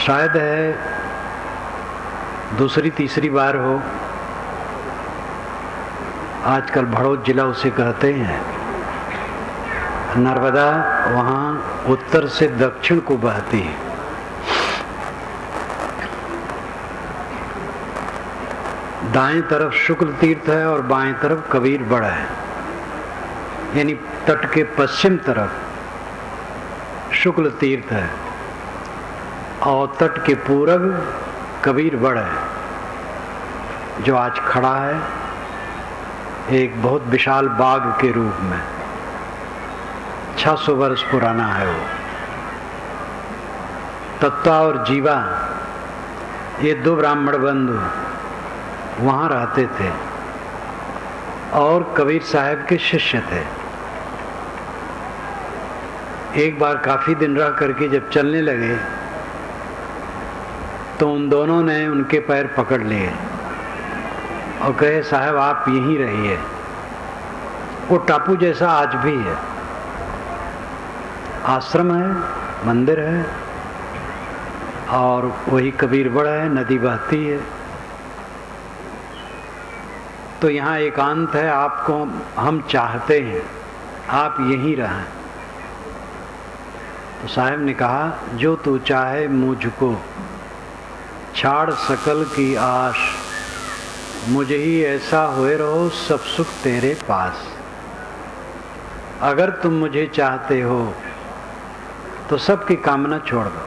शायद है दूसरी तीसरी बार हो, आजकल भड़ोत जिला उसे कहते हैं। नर्मदा वहाँ उत्तर से दक्षिण को बहती है। दाएं तरफ शुक्ल तीर्थ है और बाएं तरफ कबीर बड़ा है, यानी तट के पश्चिम तरफ शुक्ल तीर्थ है और तट के पूरब कबीर बड़ा है, जो आज खड़ा है एक बहुत विशाल बाग के रूप में। 600 वर्ष पुराना है वो। तत्वा और जीवा ये दो ब्राह्मण बंधु वहाँ रहते थे और कबीर साहब के शिष्य थे। एक बार काफी दिन रह करके जब चलने लगे तो उन दोनों ने उनके पैर पकड़ लिए और कहे, साहब आप यहीं रहिए। वो टापू जैसा आज भी है, आश्रम है, मंदिर है और वही कबीर बड़ा है, नदी बहती है। तो यहाँ एकांत है, आपको हम चाहते हैं आप यहीं रहें। तो साहब ने कहा, जो तू चाहे मुझको छाड़ सकल की आश, मुझे ही ऐसा होए रहो सब सुख तेरे पास। अगर तुम मुझे चाहते हो तो सबकी कामना छोड़ दो,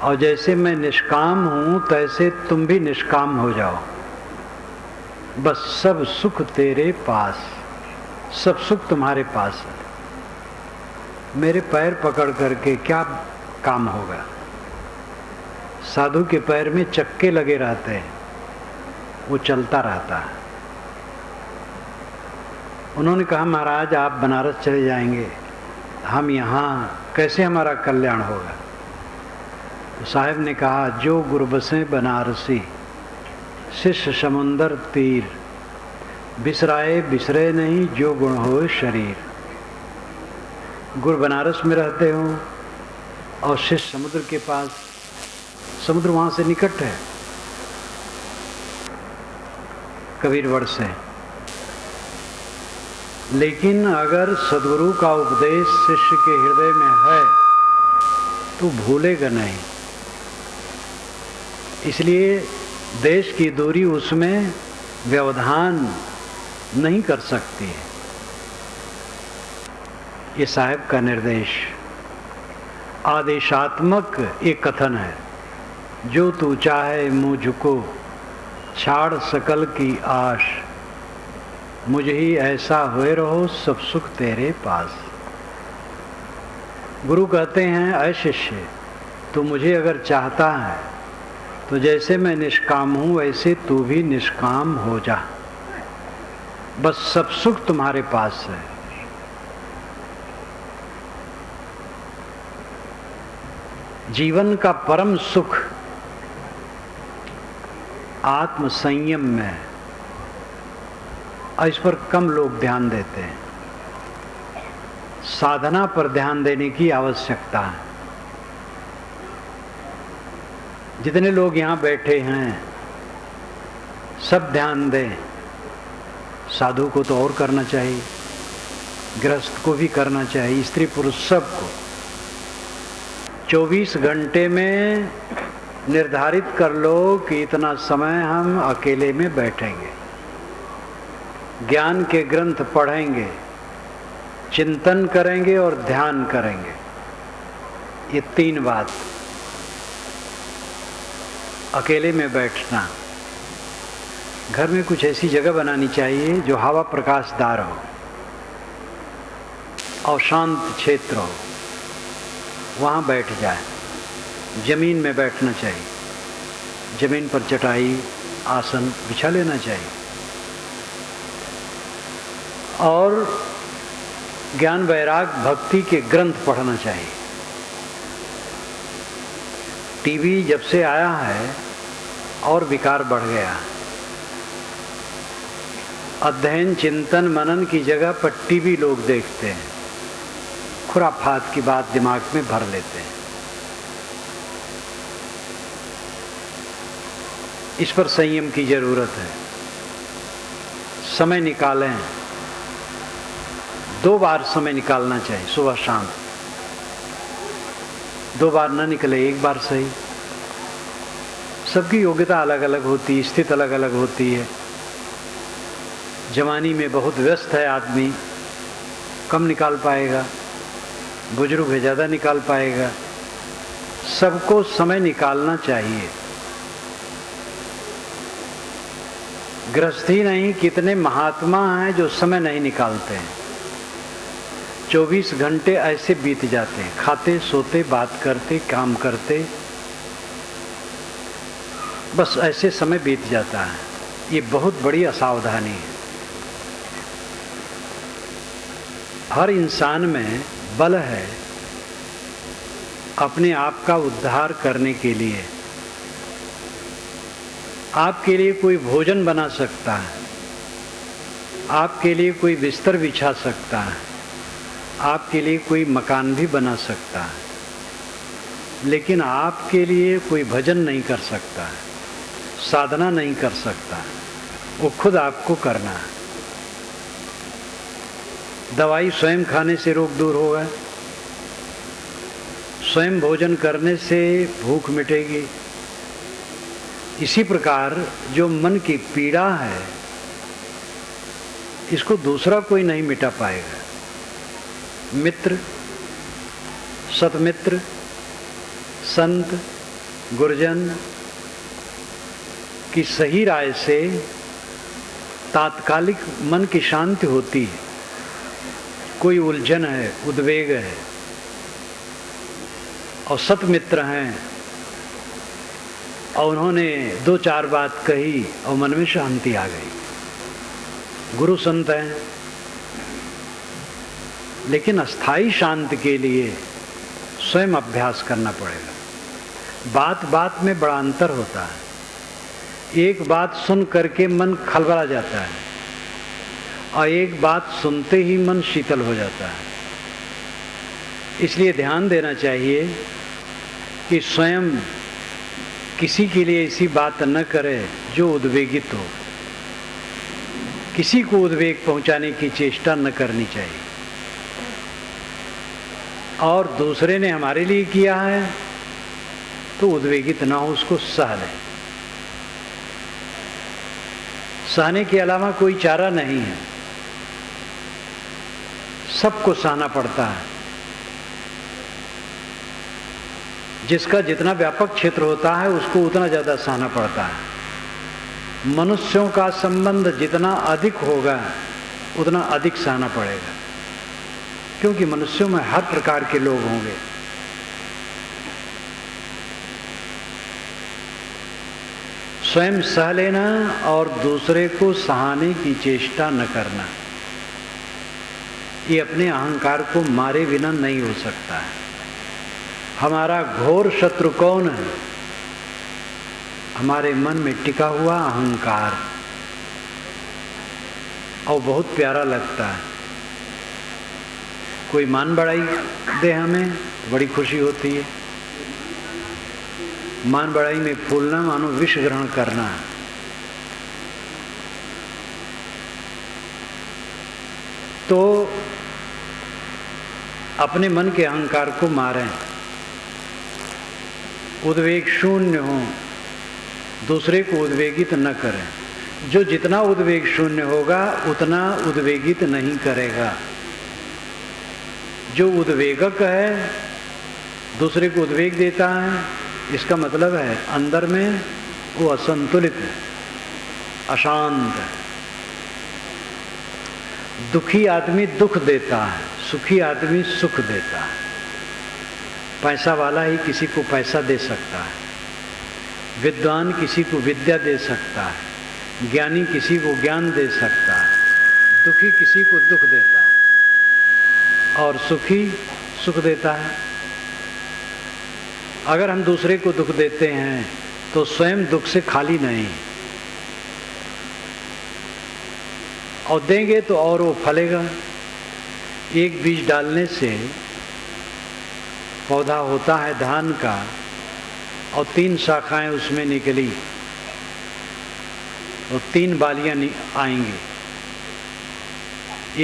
और जैसे मैं निष्काम हूं तैसे तुम भी निष्काम हो जाओ। बस सब सुख तेरे पास, सब सुख तुम्हारे पास है। मेरे पैर पकड़ करके क्या काम होगा? साधु के पैर में चक्के लगे रहते हैं, वो चलता रहता है। उन्होंने कहा, महाराज आप बनारस चले जाएंगे, हम यहाँ कैसे हमारा कल्याण होगा? तो साहब ने कहा, जो गुरबसे बनारसी शिष्य समुंदर तीर, बिसराए बिसरे नहीं जो गुण होए शरीर। गुरु बनारस में रहते हो और शिष्य समुद्र के पास, समुद्र वहां से निकट है कबीरवड़ से, लेकिन अगर सद्गुरु का उपदेश शिष्य के हृदय में है तो भूलेगा नहीं। इसलिए देश की दूरी उसमें व्यवधान नहीं कर सकती है। ये साहब का निर्देश आदेशात्मक एक कथन है, जो तू चाहे मुझको छाड़ सकल की आश, मुझे ही ऐसा हुए रहो सब सुख तेरे पास। गुरु कहते हैं, ऐ शिष्य तू मुझे अगर चाहता है तो जैसे मैं निष्काम हूं वैसे तू भी निष्काम हो जा, बस सब सुख तुम्हारे पास है। जीवन का परम सुख आत्म संयम में है, इस पर कम लोग ध्यान देते हैं। साधना पर ध्यान देने की आवश्यकता है। जितने लोग यहाँ बैठे हैं सब ध्यान दें। साधु को तो और करना चाहिए, गृहस्थ को भी करना चाहिए, स्त्री पुरुष सबको। 24 घंटे में निर्धारित कर लो कि इतना समय हम अकेले में बैठेंगे, ज्ञान के ग्रंथ पढ़ेंगे, चिंतन करेंगे और ध्यान करेंगे। ये 3 बात। अकेले में बैठना, घर में कुछ ऐसी जगह बनानी चाहिए जो हवा प्रकाशदार हो और शांत क्षेत्र हो, वहाँ बैठ जाए। जमीन में बैठना चाहिए, जमीन पर चटाई आसन बिछा लेना चाहिए और ज्ञान वैराग भक्ति के ग्रंथ पढ़ना चाहिए। टीवी जब से आया है और विकार बढ़ गया। अध्ययन चिंतन मनन की जगह पर टीवी लोग देखते हैं, खुराफात की बात दिमाग में भर लेते हैं। इस पर संयम की जरूरत है। समय निकालें, 2 बार समय निकालना चाहिए, सुबह शाम। 2 बार न निकले, 1 बार सही। सबकी योग्यता अलग अलग होती है, स्थिति अलग अलग होती है। जवानी में बहुत व्यस्त है आदमी, कम निकाल पाएगा, बुजुर्ग है ज़्यादा निकाल पाएगा। सबको समय निकालना चाहिए। गृहस्थी नहीं, कितने महात्मा हैं जो समय नहीं निकालते हैं। 24 घंटे ऐसे बीत जाते हैं, खाते सोते बात करते काम करते, बस ऐसे समय बीत जाता है। ये बहुत बड़ी असावधानी है। हर इंसान में बल है अपने आप का उद्धार करने के लिए। आपके लिए कोई भोजन बना सकता है, आपके लिए कोई बिस्तर बिछा सकता है, आपके लिए कोई मकान भी बना सकता है, लेकिन आपके लिए कोई भजन नहीं कर सकता है, साधना नहीं कर सकता। वो खुद आपको करना है। दवाई स्वयं खाने से रोग दूर होगा, स्वयं भोजन करने से भूख मिटेगी। इसी प्रकार जो मन की पीड़ा है, इसको दूसरा कोई नहीं मिटा पाएगा। मित्र, सतमित्र, संत, गुरुजन की सही राय से तात्कालिक मन की शांति होती है। कोई उलझन है, उद्वेग है, और सतमित्र हैं और उन्होंने 2-4 बात कही और मन में शांति आ गई। गुरु संत हैं, लेकिन अस्थाई शांति के लिए स्वयं अभ्यास करना पड़ेगा। बात बात में बड़ा अंतर होता है। एक बात सुन करके मन खलबला जाता है और एक बात सुनते ही मन शीतल हो जाता है। इसलिए ध्यान देना चाहिए कि स्वयं किसी के लिए ऐसी बात न करे जो उद्वेगित हो। किसी को उद्वेग पहुंचाने की चेष्टा न करनी चाहिए। और दूसरे ने हमारे लिए किया है तो उद्वेगित ना हो, उसको सह लें। सहने के अलावा कोई चारा नहीं है। सबको सहना पड़ता है। जिसका जितना व्यापक क्षेत्र होता है उसको उतना ज़्यादा सहना पड़ता है। मनुष्यों का संबंध जितना अधिक होगा उतना अधिक सहना पड़ेगा, क्योंकि मनुष्यों में हर प्रकार के लोग होंगे। स्वयं सह लेना और दूसरे को सहाने की चेष्टा न करना, ये अपने अहंकार को मारे बिना नहीं हो सकता है। हमारा घोर शत्रु कौन है? हमारे मन में टिका हुआ अहंकार। और बहुत प्यारा लगता है, कोई मान बढ़ाई दे हमें तो बड़ी खुशी होती है। मान बढ़ाई में फूलना मानो विष ग्रहण करना है। तो अपने मन के अहंकार को मारें, उद्वेग शून्य हो, दूसरे को उद्वेगित न करें। जो जितना उद्वेग शून्य होगा उतना उद्वेगित नहीं करेगा। जो उद्वेगक है, दूसरे को उद्वेग देता है, इसका मतलब है अंदर में वो असंतुलित है, अशांत है। दुखी आदमी दुख देता है, सुखी आदमी सुख देता है। पैसा वाला ही किसी को पैसा दे सकता है, विद्वान किसी को विद्या दे सकता है, ज्ञानी किसी को ज्ञान दे सकता है, दुखी किसी को दुख देता है और सुखी सुख देता है। अगर हम दूसरे को दुख देते हैं तो स्वयं दुख से खाली नहीं, और देंगे तो और वो फलेगा। एक बीज डालने से पौधा होता है धान का और 3 शाखाएं उसमें निकली, तो 3 बालियां आएंगी।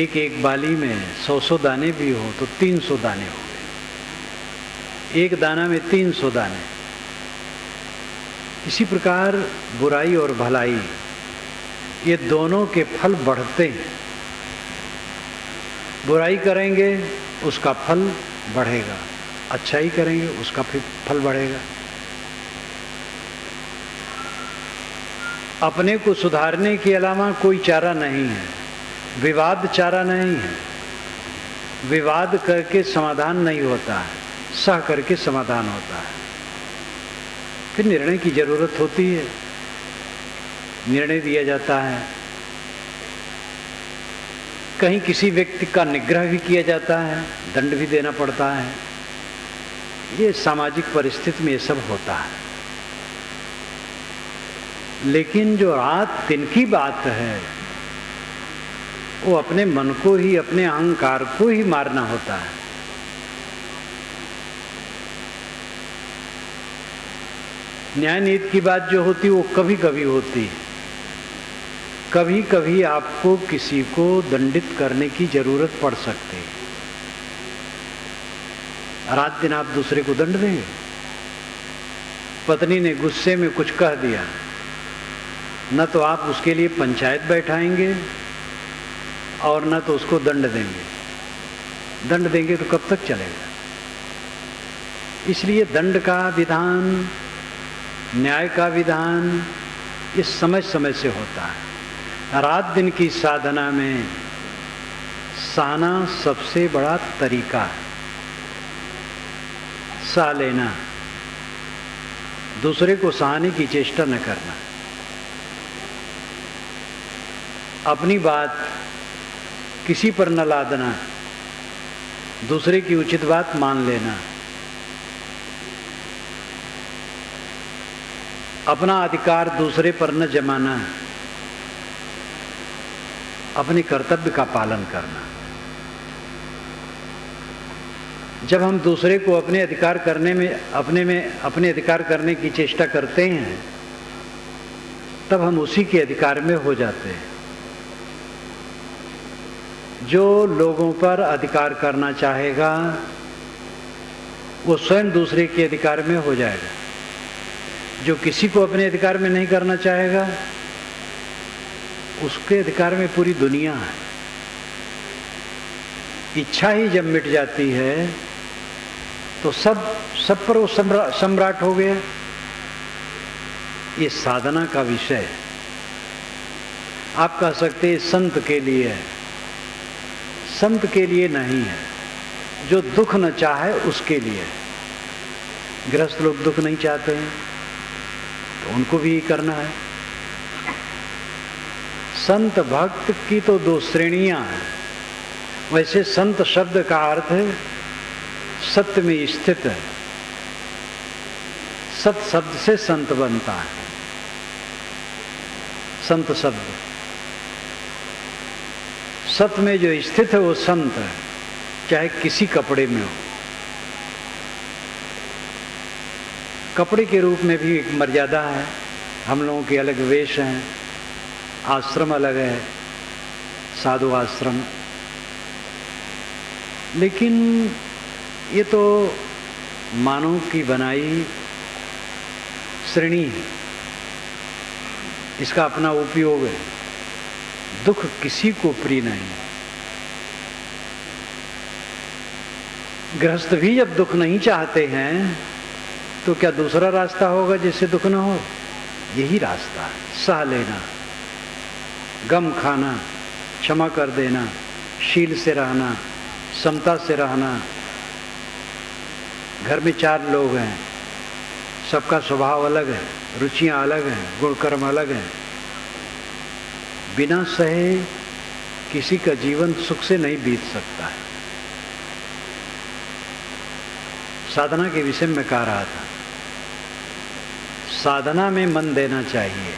एक एक बाली में 100 दाने भी हो तो 300 दाने हो गए। एक दाना में 300 दाने। इसी प्रकार बुराई और भलाई, ये दोनों के फल बढ़ते हैं। बुराई करेंगे उसका फल बढ़ेगा, अच्छाई करेंगे उसका फिर फल बढ़ेगा। अपने को सुधारने के अलावा कोई चारा नहीं है। विवाद चारा नहीं है। विवाद करके समाधान नहीं होता है, सह करके समाधान होता है। फिर निर्णय की जरूरत होती है, निर्णय दिया जाता है। कहीं किसी व्यक्ति का निग्रह भी किया जाता है, दंड भी देना पड़ता है। ये सामाजिक परिस्थिति में ये सब होता है। लेकिन जो रात दिन की बात है, वो अपने मन को ही, अपने अहंकार को ही मारना होता है। न्याय नीति की बात जो होती है वो कभी कभी होती है। कभी कभी आपको किसी को दंडित करने की जरूरत पड़ सकती है। रात दिन आप दूसरे को दंड देंगे। पत्नी ने गुस्से में कुछ कह दिया, न तो आप उसके लिए पंचायत बैठाएंगे और न तो उसको दंड देंगे। दंड देंगे तो कब तक चलेगा? इसलिए दंड का विधान, न्याय का विधान, ये समय समय से होता है। रात दिन की साधना में सहना सबसे बड़ा तरीका है। सह लेना, दूसरे को सहाने की चेष्टा न करना, अपनी बात किसी पर न लादना, दूसरे की उचित बात मान लेना, अपना अधिकार दूसरे पर न जमाना, अपने कर्तव्य का पालन करना। जब हम दूसरे को अपने अधिकार करने में अपने अधिकार करने की चेष्टा करते हैं, तब हम उसी के अधिकार में हो जाते हैं। जो लोगों पर अधिकार करना चाहेगा वो स्वयं दूसरे के अधिकार में हो जाएगा। जो किसी को अपने अधिकार में नहीं करना चाहेगा, उसके अधिकार में पूरी दुनिया है। इच्छा ही जब मिट जाती है तो सब पर वो सम्राट हो गया। ये साधना का विषय है। आप कह सकते हैं संत के लिए है, संत के लिए नहीं है। जो दुख न चाहे उसके लिए। गृहस्थ लोग दुख नहीं चाहते हैं तो उनको भी करना है। संत भक्त की तो 2 श्रेणियां हैं। वैसे संत शब्द का अर्थ है सत्य में स्थित है। सत शब्द से संत बनता है। संत शब्द सत्य में जो स्थित है वो संत है, चाहे किसी कपड़े में हो। कपड़े के रूप में भी एक मर्यादा है। हम लोगों के अलग वेश हैं, आश्रम अलग है, साधु आश्रम। लेकिन ये तो मानव की बनाई श्रेणी है। इसका अपना उपयोग है। दुख किसी को प्रिय नहीं। गृहस्थ भी जब दुख नहीं चाहते हैं तो क्या दूसरा रास्ता होगा जिससे दुख न हो? यही रास्ता है। सह लेना, गम खाना, क्षमा कर देना, शील से रहना, समता से रहना। घर में 4 लोग हैं, सबका स्वभाव अलग है, रुचियां अलग हैं, गुण कर्म अलग हैं। बिना सहे किसी का जीवन सुख से नहीं बीत सकता है। साधना के विषय में कह रहा था, साधना में मन देना चाहिए।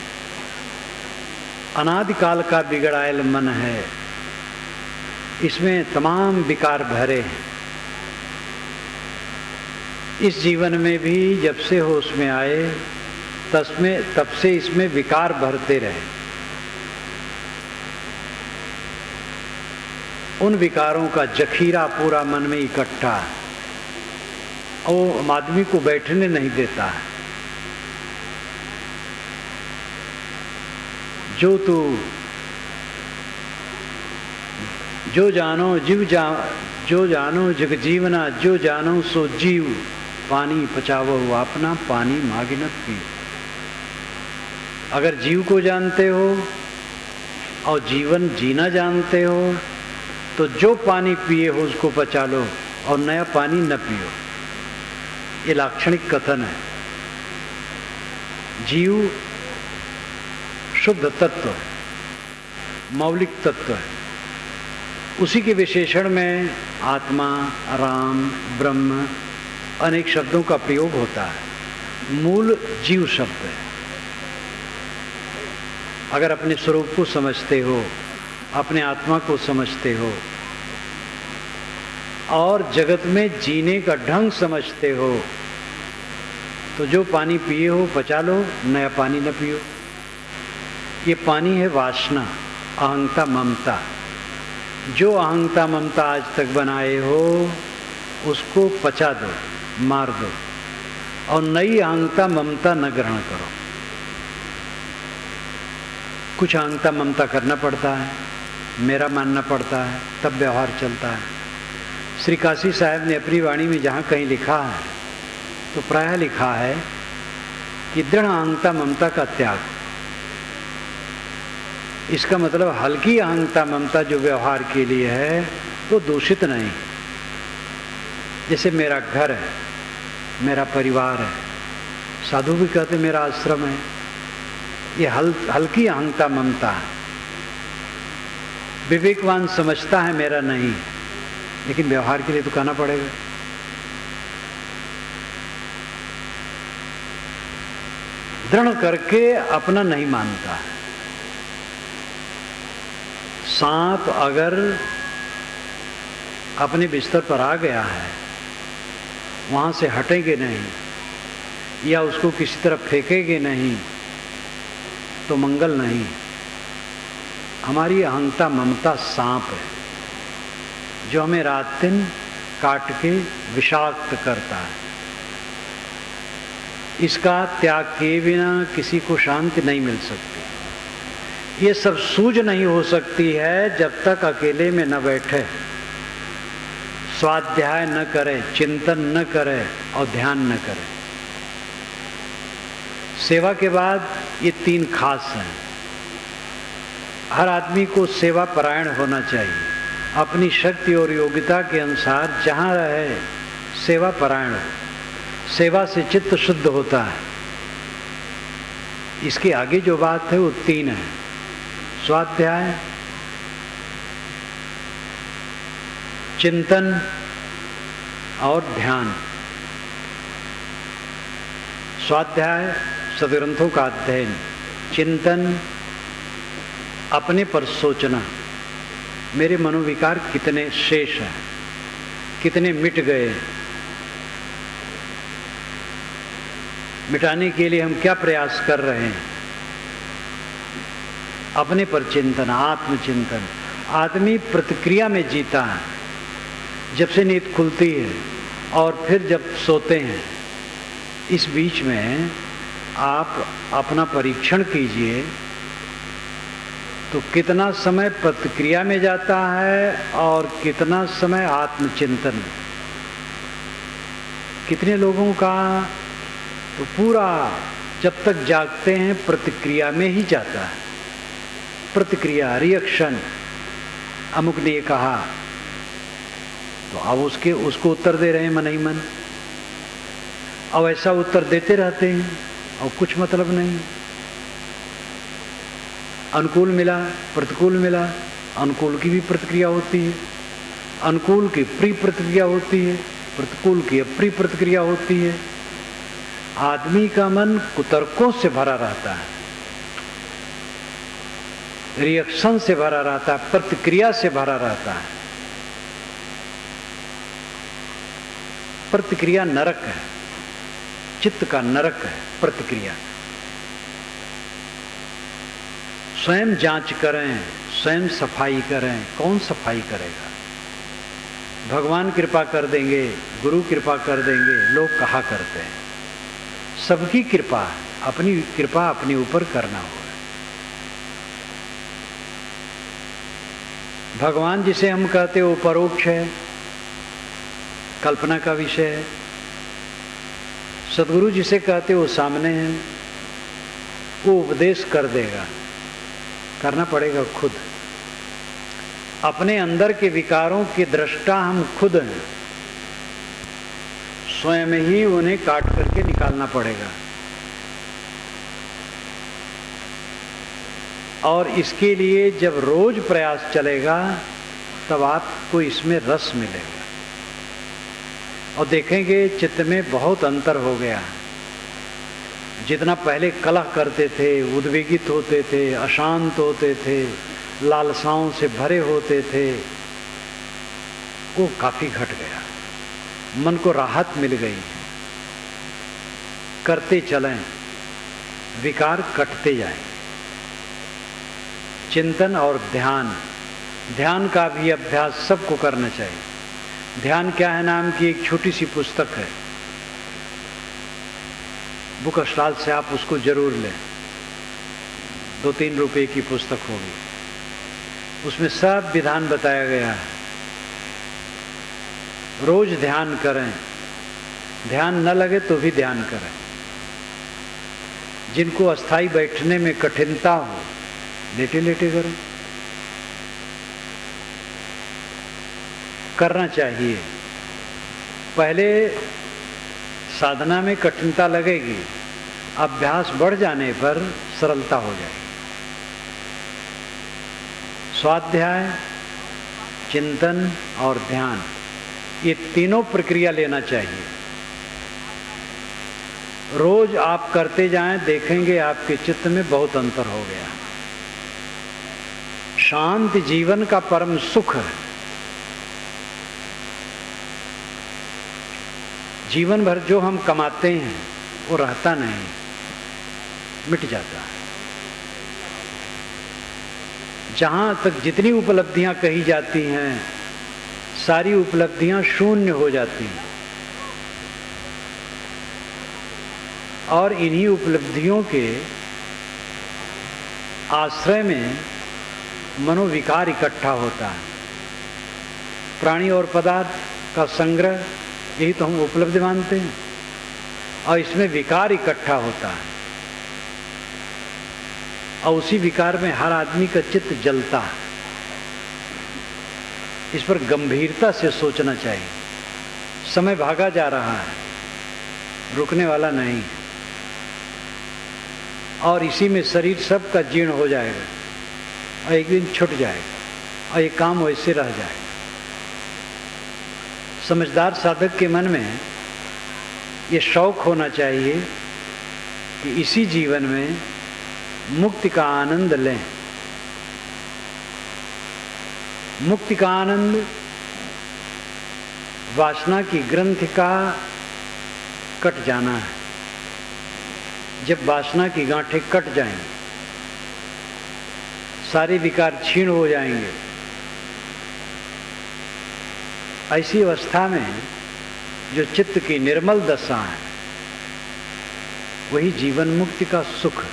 अनादिकाल का बिगड़ायल मन है, इसमें तमाम विकार भरे हैं। इस जीवन में भी जब से होश में आए तब से इसमें विकार भरते रहे। उन विकारों का जखीरा पूरा मन में इकट्ठा है, वो आदमी को बैठने नहीं देता है। जो जानो जग जीवना, जो जानो सो जीव, पानी पचावो अपना, पानी मागिनत पियो। अगर जीव को जानते हो और जीवन जीना जानते हो तो जो पानी पिए हो उसको पचा लो और नया पानी न पियो। ये लाक्षणिक कथन है। जीव शुद्ध तत्व है, मौलिक तत्व है। उसी के विशेषण में आत्मा, राम, ब्रह्म अनेक शब्दों का प्रयोग होता है। मूल जीव शब्द है। अगर अपने स्वरूप को समझते हो, अपने आत्मा को समझते हो और जगत में जीने का ढंग समझते हो तो जो पानी पिए हो पचा लो, नया पानी न पियो। ये पानी है वासना, अहंता, ममता। जो अहंता ममता आज तक बनाए हो उसको पचा दो, मार दो और नई अहंता ममता न ग्रहण करो। कुछ अहंता ममता करना पड़ता है, मेरा मानना पड़ता है, तब व्यवहार चलता है। श्री काशी साहब ने अपनी वाणी में जहाँ कहीं लिखा है तो प्रायः लिखा है कि दृढ़ अहंता ममता का त्याग। इसका मतलब हल्की अहंता ममता जो व्यवहार के लिए है वो दूषित नहीं। जैसे मेरा घर है, मेरा परिवार है, साधु भी कहते मेरा आश्रम है, ये हल्की अहंता ममता है। विवेकवान समझता है मेरा नहीं, लेकिन व्यवहार के लिए तो कहना पड़ेगा। दृढ़ करके अपना नहीं मानता है। सांप अगर अपने बिस्तर पर आ गया है, वहां से हटेंगे नहीं या उसको किसी तरफ फेंकेंगे नहीं तो मंगल नहीं। हमारी अहंता ममता सांप है जो हमें रात दिन काट के विषाक्त करता है। इसका त्याग किए बिना किसी को शांति नहीं मिल सकती। ये सब सूझ नहीं हो सकती है जब तक अकेले में न बैठे, स्वाध्याय न करे, चिंतन न करे और ध्यान न करे। सेवा के बाद ये तीन खास हैं। हर आदमी को सेवा परायण होना चाहिए। अपनी शक्ति और योग्यता के अनुसार जहाँ रहे सेवा परायण हो। सेवा से चित्त शुद्ध होता है। इसके आगे जो बात है वो तीन है: स्वाध्याय, चिंतन और ध्यान। स्वाध्याय सदग्रंथों का अध्ययन, चिंतन अपने पर सोचना, मेरे मनोविकार कितने शेष हैं, कितने मिट गए, मिटाने के लिए हम क्या प्रयास कर रहे हैं। अपने पर चिंतन, आत्मचिंतन। आदमी प्रतिक्रिया में जीता है। जब से नींद खुलती है और फिर जब सोते हैं, इस बीच में आप अपना परीक्षण कीजिए तो कितना समय प्रतिक्रिया में जाता है और कितना समय आत्मचिंतन। कितने लोगों का तो पूरा जब तक जागते हैं प्रतिक्रिया में ही जाता है। प्रतिक्रिया, रिएक्शन। अमुक ने कहा तो अब उसको उत्तर दे रहे हैं मन ही मन, अब ऐसा उत्तर देते रहते हैं और कुछ मतलब नहीं। अनुकूल मिला, प्रतिकूल मिला, अनुकूल की भी प्रतिक्रिया होती है, अनुकूल की प्रिय प्रतिक्रिया होती है, प्रतिकूल की अप्रिय प्रतिक्रिया होती है। आदमी का मन कुतर्कों से भरा रहता है, रिएक्शन से भरा रहता है, प्रतिक्रिया से भरा रहता है। प्रतिक्रिया नरक है, चित्त का नरक है प्रतिक्रिया। स्वयं जांच करें, स्वयं सफाई करें। कौन सफाई करेगा? भगवान कृपा कर देंगे, गुरु कृपा कर देंगे, लोग कहा करते हैं। सबकी कृपा है, अपनी कृपा अपने ऊपर करना होगा। भगवान जिसे हम कहते हो परोक्ष है, कल्पना का विषय है। सदगुरु जिसे कहते हो सामने है, वो उपदेश कर देगा, करना पड़ेगा खुद। अपने अंदर के विकारों के दृष्टा हम खुद हैं, स्वयं ही उन्हें काट करके निकालना पड़ेगा। और इसके लिए जब रोज प्रयास चलेगा तब आपको इसमें रस मिलेगा और देखेंगे चित्त में बहुत अंतर हो गया। जितना पहले कलह करते थे, उद्वेगित होते थे, अशांत होते थे, लालसाओं से भरे होते थे, वो काफी घट गया। मन को राहत मिल गई। करते चलें, विकार कटते जाएं। चिंतन और ध्यान, ध्यान का भी अभ्यास सबको करना चाहिए। ध्यान क्या है नाम की एक छोटी सी पुस्तक है, बुक स्टॉल से आप उसको जरूर लें। 2-3 रुपए की पुस्तक होगी, उसमें सब विधान बताया गया है। रोज ध्यान करें, ध्यान न लगे तो भी ध्यान करें। जिनको अस्थाई बैठने में कठिनता हो, लेटे लेटे करें, करना चाहिए। पहले साधना में कठिनता लगेगी, अभ्यास बढ़ जाने पर सरलता हो जाएगी। स्वाध्याय, चिंतन और ध्यान, ये तीनों प्रक्रिया लेना चाहिए। रोज आप करते जाएं, देखेंगे आपके चित्त में बहुत अंतर हो गया। शांत जीवन का परम सुख है। जीवन भर जो हम कमाते हैं वो रहता नहीं, मिट जाता है। जहां तक जितनी उपलब्धियां कही जाती हैं, सारी उपलब्धियां शून्य हो जाती हैं। और इन्हीं उपलब्धियों के आश्रय में मनोविकार इकट्ठा होता है। प्राणी और पदार्थ का संग्रह, यही तो हम उपलब्धि मानते हैं, और इसमें विकार इकट्ठा होता है। और उसी विकार में हर आदमी का चित्त जलता है। इस पर गंभीरता से सोचना चाहिए। समय भागा जा रहा है, रुकने वाला नहीं, और इसी में शरीर सबका जीर्ण हो जाएगा और एक दिन छूट जाएगा और ये काम वैसे रह जाएगा। समझदार साधक के मन में ये शौक होना चाहिए कि इसी जीवन में मुक्ति का आनंद लें। मुक्ति का आनंद वासना की ग्रंथि का कट जाना है। जब वासना की गांठें कट जाएंगी, सारे विकार क्षीण हो जाएंगे। ऐसी अवस्था में जो चित्त की निर्मल दशा है, वही जीवन मुक्ति का सुख है।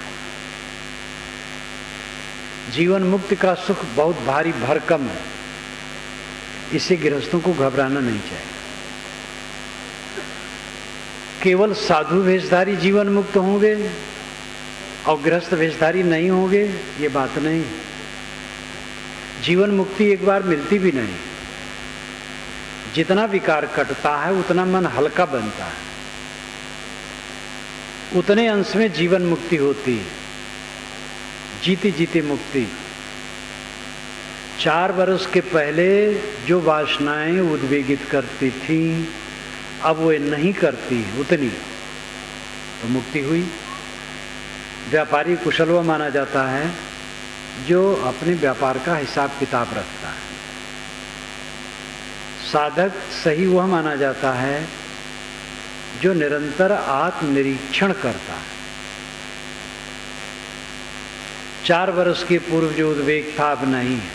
जीवन मुक्ति का सुख बहुत भारी भरकम है, इससे गृहस्थों को घबराना नहीं चाहिए। केवल साधु वेशधारी जीवन मुक्त होंगे और गृहस्थ वेशधारी नहीं होंगे, ये बात नहीं। जीवन मुक्ति एक बार मिलती भी नहीं। जितना विकार कटता है उतना मन हल्का बनता है, उतने अंश में जीवन मुक्ति होती है। जीते जीते मुक्ति। 4 वर्ष के पहले जो वासनाएं उद्वेगित करती थी, अब वो नहीं करती उतनी, तो मुक्ति हुई। व्यापारी कुशलवा माना जाता है जो अपने व्यापार का हिसाब किताब रखता है। साधक सही वह माना जाता है जो निरंतर आत्मनिरीक्षण करता है। 4 वर्ष के पूर्व जो उद्वेग था अब नहीं है,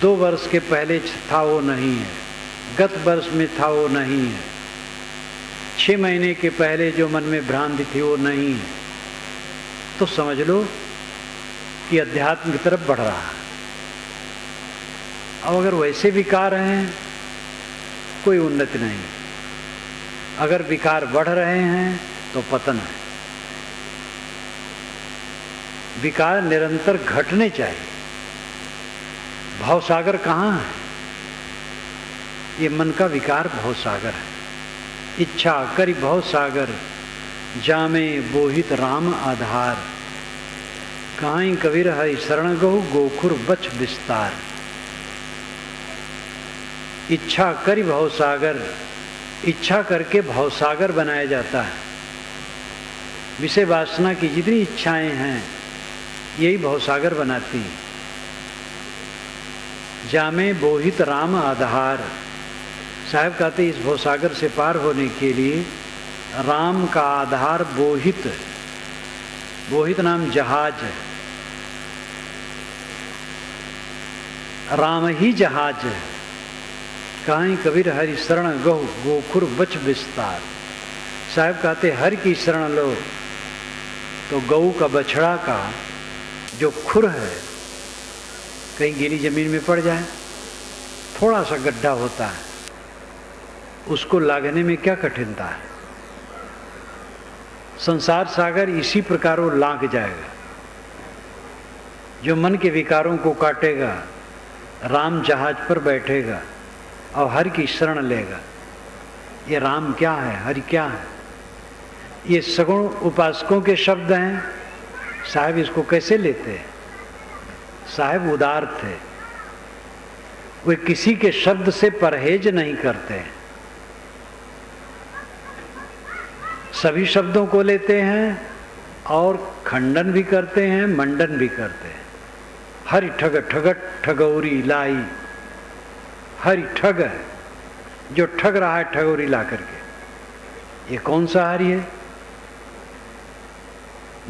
2 वर्ष के पहले था वो नहीं है, गत वर्ष में था वो नहीं है, 6 महीने के पहले जो मन में भ्रांति थी वो नहीं है, तो समझ लो कि अध्यात्म की तरफ बढ़ रहा है। अब अगर वैसे विकार हैं कोई उन्नति नहीं, अगर विकार बढ़ रहे हैं तो पतन है। विकार निरंतर घटने चाहिए। भवसागर कहाँ है? ये मन का विकार भवसागर है। इच्छा करि भवसागर जामे बोहित राम आधार, कहाई कबीर हरि शरण गहु गोखुर बच विस्तार। इच्छा करि भवसागर, इच्छा करके भवसागर बनाया जाता है। विषय वासना की जितनी इच्छाएं हैं यही भवसागर बनाती हैं। जामे बोहित राम आधार, साहब कहते इस भवसागर से पार होने के लिए राम का आधार बोहित, बोहित नाम जहाज है, राम ही जहाज है। कहाई कबीर हरि शरण गहु गोखुर बच विस्तार। साहब कहते हरि की शरण लो तो गऊ का बछड़ा का जो खुर है कहीं गीली जमीन में पड़ जाए, थोड़ा सा गड्ढा होता है, उसको लागने में क्या कठिनता है। संसार सागर इसी प्रकार वो लाग जाएगा। जो मन के विकारों को काटेगा, राम जहाज पर बैठेगा और हरि की शरण लेगा। ये राम क्या है, हरि क्या है? ये सगुण उपासकों के शब्द हैं। साहब इसको कैसे लेते हैं? साहब उदार थे, वे किसी के शब्द से परहेज नहीं करते, सभी शब्दों को लेते हैं और खंडन भी करते हैं, मंडन भी करते हैं। हरि ठग ठगट ठगौरी लाई, हरि ठग है जो ठग रहा है ठगौरी ला करके। ये कौन सा हरि है?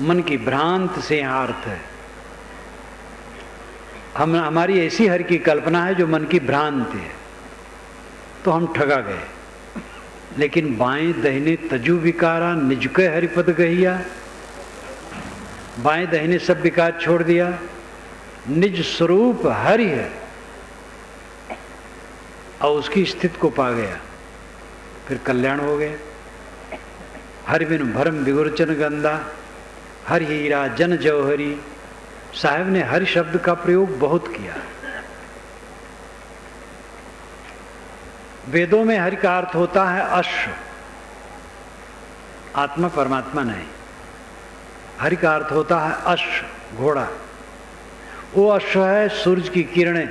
मन की भ्रांत से यहाँ अर्थ है। हमारी ऐसी हरि की कल्पना है जो मन की भ्रांति है, तो हम ठगा गए। लेकिन बाएं दहिने तजु विकारा निजके हरिपद गहिया, बाएं दहिने सब विकार छोड़ दिया, निज स्वरूप हरि है और उसकी स्थिति को पा गया, फिर कल्याण हो गया। हरि बिन भरम विगुरचन गंदा, हरि हीरा जन जौहरी। साहब ने हरि शब्द का प्रयोग बहुत किया। वेदों में हरि का अर्थ होता है अश्व, आत्मा परमात्मा नहीं। हरि का अर्थ होता है अश्व, घोड़ा। वो अश्व है सूरज की किरणें।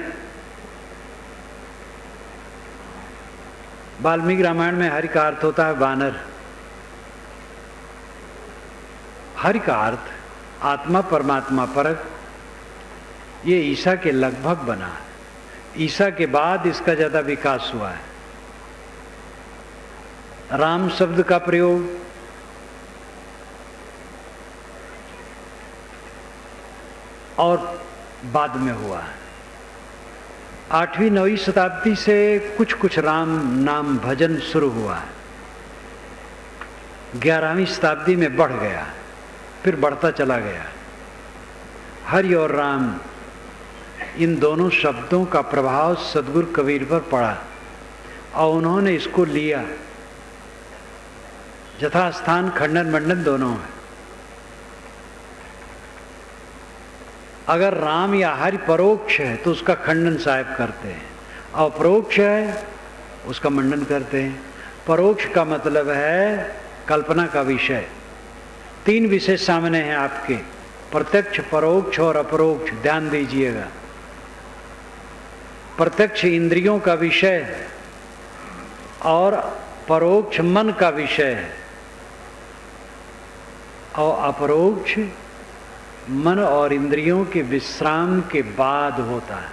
वाल्मीकि रामायण में हरि का अर्थ होता है वानर। हरि का अर्थ आत्मा परमात्मा परक, ये ईसा के लगभग बना है। ईसा के बाद इसका ज्यादा विकास हुआ है। राम शब्द का प्रयोग और बाद में हुआ है। 8वीं 9वीं शताब्दी से कुछ कुछ राम नाम भजन शुरू हुआ है। 11वीं शताब्दी में बढ़ गया, फिर बढ़ता चला गया। हरि और राम, इन दोनों शब्दों का प्रभाव सदगुरु कबीर पर पड़ा और उन्होंने इसको लिया। यथास्थान खंडन मंडन दोनों है। अगर राम या हरि परोक्ष है तो उसका खंडन साहब करते हैं, और परोक्ष है उसका मंडन करते हैं। परोक्ष का मतलब है कल्पना का विषय। 3 विषय सामने हैं आपके, प्रत्यक्ष, परोक्ष और अपरोक्ष। ध्यान दीजिएगा। प्रत्यक्ष इंद्रियों का विषय है और परोक्ष मन का विषय है, और अपरोक्ष मन और इंद्रियों के विश्राम के बाद होता है।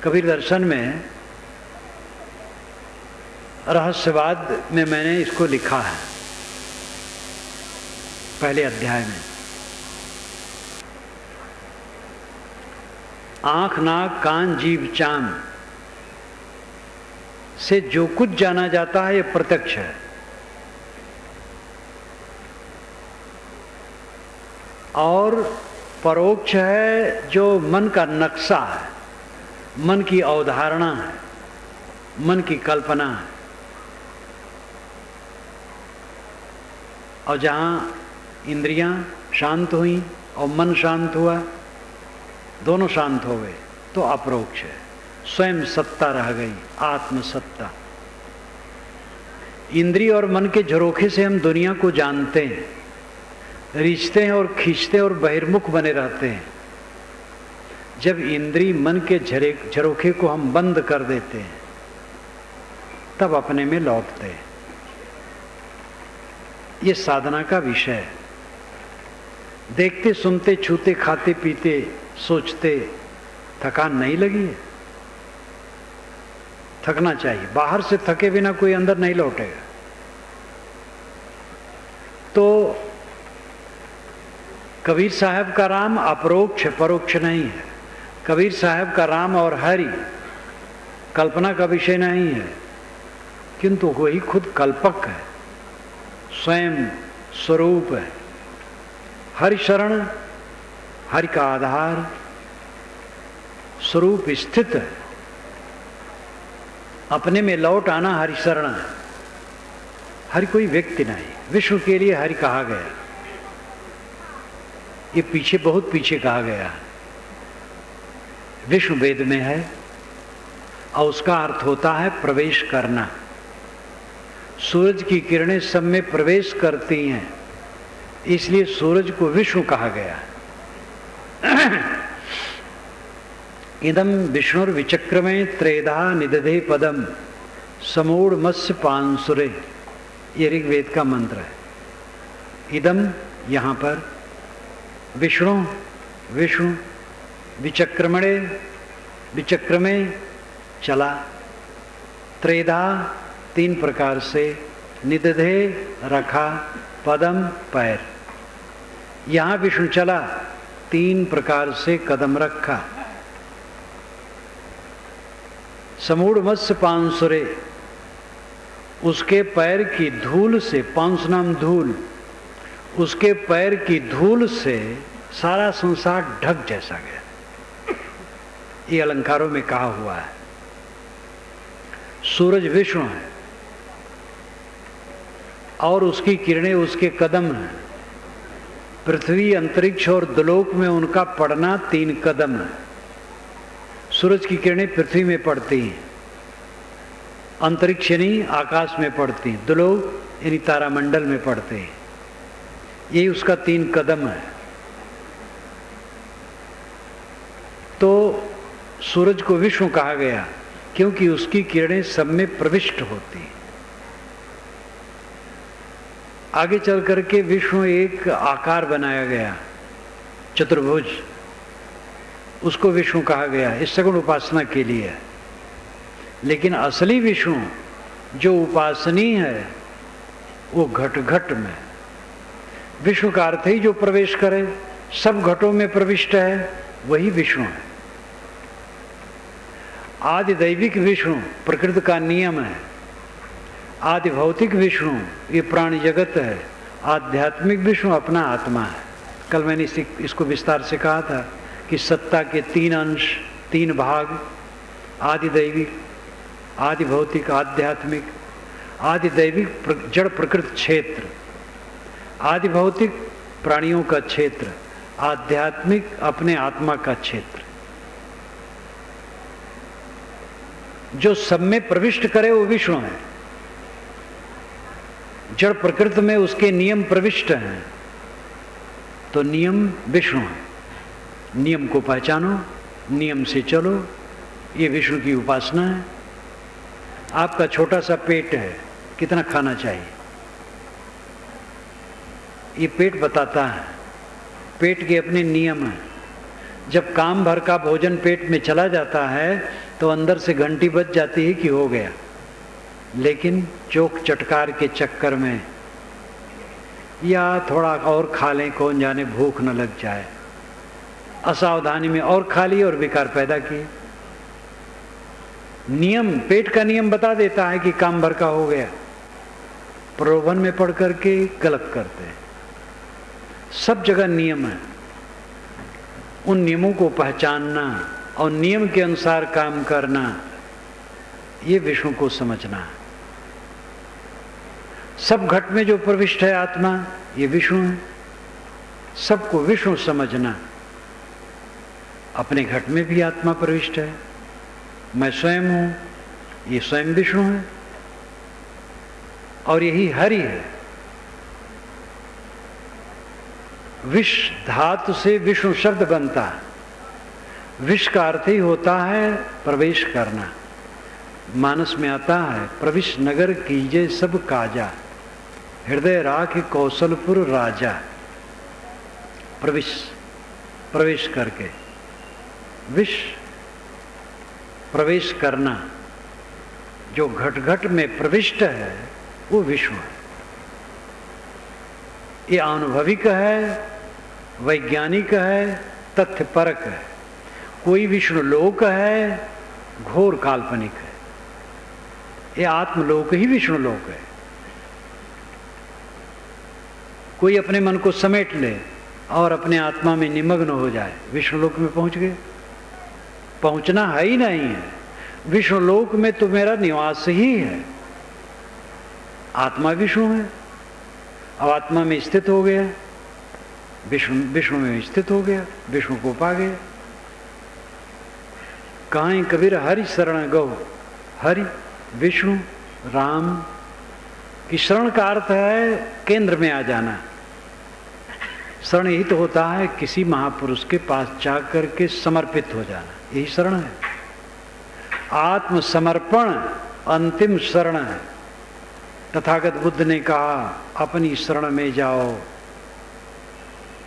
कबीर दर्शन में रहस्यवाद में मैंने इसको लिखा है, पहले अध्याय में। आंख, नाक, कान, जीभ, चाम से जो कुछ जाना जाता है ये प्रत्यक्ष है। और परोक्ष है जो मन का नक्शा है, मन की अवधारणा है, मन की कल्पना है। और जहाँ इंद्रियां शांत हुई और मन शांत हुआ, दोनों शांत हो गए, तो अपरोक्ष है। स्वयं सत्ता रह गई, आत्म सत्ता। इंद्रिय और मन के झरोखे से हम दुनिया को जानते हैं, रिश्ते हैं और खींचते और बहिर्मुख बने रहते हैं। जब इंद्रिय मन के झरोखे को हम बंद कर देते हैं, तब अपने में लौटते हैं। ये साधना का विषय है। देखते, सुनते, छूते, खाते, पीते, सोचते थकान नहीं लगी है? थकना चाहिए। बाहर से थके बिना कोई अंदर नहीं लौटेगा। तो कबीर साहब का राम अपरोक्ष, परोक्ष नहीं है। कबीर साहब का राम और हरि कल्पना का विषय नहीं है, किंतु वही खुद कल्पक है, स्वयं स्वरूप है। हरि शरण, हरि का आधार, स्वरूप स्थित है। अपने में लौट आना हरि शरण है। हरि कोई व्यक्ति नहीं, विश्व के लिए हरि कहा गया। ये पीछे, बहुत पीछे कहा गया है। विष्णु वेद में है और उसका अर्थ होता है प्रवेश करना। सूरज की किरणें सब में प्रवेश करती हैं, इसलिए सूरज को विष्णु कहा गया। इदम विष्णुर्विचक्रमे त्रेधा निदधे पदम समूढ़ मत्स्य पांसुरे, ये ऋग्वेद का मंत्र है। इदम यहाँ पर विष्णु, विष्णु विचक्रमणे, विचक्रमे चला, त्रेधा तीन प्रकार से, निदधे रखा, पदम पैर। यहाँ विष्णु चला, तीन प्रकार से कदम रखा। समूढ़ मत्स्य पांसुरे, उसके पैर की धूल से, पांस नाम धूल, उसके पैर की धूल से सारा संसार ढक जैसा गया। ये अलंकारों में कहा हुआ है। सूरज विष्णु है और उसकी किरणें उसके कदम हैं। पृथ्वी, अंतरिक्ष और दुलोक में उनका पड़ना तीन कदम है। सूरज की किरणें पृथ्वी में पड़ती हैं, अंतरिक्ष यानी आकाश में पड़ती हैं, दुलोक यानी तारामंडल में पड़ते हैं। यही उसका तीन कदम है। तो सूरज को विष्णु कहा गया क्योंकि उसकी किरणें सब में प्रविष्ट होती हैं। आगे चल करके विष्णु एक आकार बनाया गया, चतुर्भुज, उसको विष्णु कहा गया। इस सगुण उपासना के लिए है। लेकिन असली विष्णु जो उपासनीय है वो घट घट में। विष्णु का अर्थ ही जो प्रवेश करे, सब घटों में प्रविष्ट है, वही विष्णु है। आदि दैविक विष्णु प्रकृति का नियम है। आदि भौतिक विष्णु ये प्राणी जगत है। आध्यात्मिक विष्णु अपना आत्मा है। कल मैंने इसको विस्तार से कहा था कि सत्ता के तीन अंश, तीन भाग, आदि दैविक, आदि भौतिक, आध्यात्मिक। आदि दैविक जड़ प्रकृति क्षेत्र, आदि भौतिक प्राणियों का क्षेत्र, आध्यात्मिक अपने आत्मा का क्षेत्र। जो सब में प्रविष्ट करे वो विष्णु है। जड़ प्रकृति में उसके नियम प्रविष्ट हैं, तो नियम विष्णु है। नियम को पहचानो, नियम से चलो, ये विष्णु की उपासना है। आपका छोटा सा पेट है, कितना खाना चाहिए ये पेट बताता है। पेट के अपने नियम हैं। जब काम भर का भोजन पेट में चला जाता है तो अंदर से घंटी बज जाती है कि हो गया। लेकिन चोक चटकार के चक्कर में या थोड़ा और खा लें, कौन जाने भूख न लग जाए, असावधानी में और खा लिए और विकार पैदा किए। नियम, पेट का नियम बता देता है कि काम भर का हो गया, प्रलोभन में पड़ करके गलत करते हैं। सब जगह नियम है, उन नियमों को पहचानना और नियम के अनुसार काम करना, ये विष्णु को समझना है। सब घट में जो प्रविष्ट है आत्मा, ये विष्णु है। सबको विष्णु समझना। अपने घट में भी आत्मा प्रविष्ट है, मैं स्वयं हूं, ये स्वयं विष्णु है और यही हरि है। विष धातु से विष्णु शब्द बनता है। विष का अर्थ ही होता है प्रवेश करना। मानस में आता है, प्रविश नगर कीजे सब काजा, हृदय राख कौशलपुर राजा। प्रवेश करके, विष प्रवेश करना। जो घट घट में प्रविष्ट है वो विष्णु है। ये अनुभविक है, वैज्ञानिक है, तथ्यपरक है। कोई विष्णु लोक है, घोर काल्पनिक है। ये आत्मलोक ही विष्णु लोक है। कोई अपने मन को समेट ले और अपने आत्मा में निमग्न हो जाए, विष्णु लोक में पहुंच गए। पहुंचना है ही नहीं है। विष्णु लोक में तो मेरा निवास ही है। आत्मा विष्णु है, अब आत्मा में स्थित हो गया, विष्णु में स्थित हो गया, विष्णु को पा गया। कहां कबीर हरि शरण गो। हरि विष्णु राम की शरण का अर्थ है केंद्र में आ जाना। शरण यही तो होता है किसी महापुरुष के पास जाकर के समर्पित हो जाना, यही शरण है। आत्मसमर्पण अंतिम शरण है। तथागत बुद्ध ने कहा अपनी शरण में जाओ।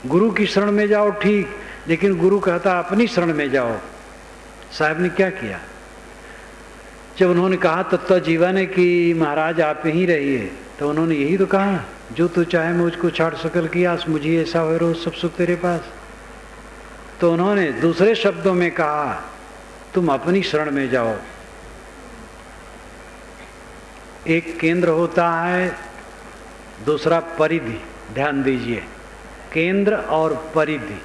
गुरु की शरण में जाओ ठीक, लेकिन गुरु कहता अपनी शरण में जाओ। साहब ने क्या किया? जब उन्होंने कहा तत्व जीवन है कि महाराज आप ही रहिए, तो उन्होंने यही तो कहा, जो तू चाहे मुझको छाड़ सकल की आस, मुझे ऐसा हो रोज सब सुख तेरे पास। तो उन्होंने दूसरे शब्दों में कहा तुम अपनी शरण में जाओ। एक केंद्र होता है, दूसरा परिधि। ध्यान दीजिए, केंद्र और परिधि।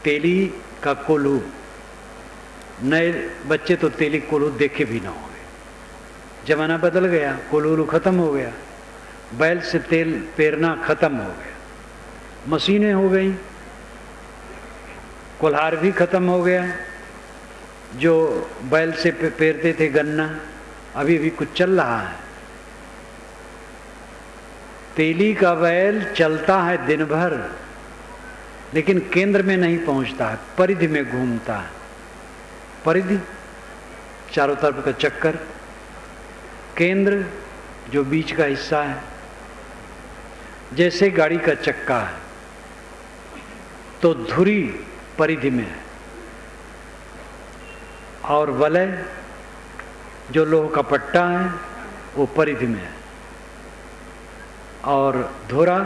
तेली का कोल्हू, नए बच्चे तो तेली कोल्हू देखे भी ना होंगे। जमाना बदल गया, कोल्हू खत्म हो गया, बैल से तेल पेरना खत्म हो गया, मशीनें हो गई, कोल्हार भी खत्म हो गया। जो बैल से पेरते थे गन्ना, अभी भी कुछ चल रहा है। तेली का बैल चलता है दिन भर, लेकिन केंद्र में नहीं पहुंचता है, परिधि में घूमता है। परिधि चारों तरफ का चक्कर, केंद्र जो बीच का हिस्सा है। जैसे गाड़ी का चक्का है तो धुरी परिधि में है, और वलय जो लोह का पट्टा है वो परिधि में है, और धुरा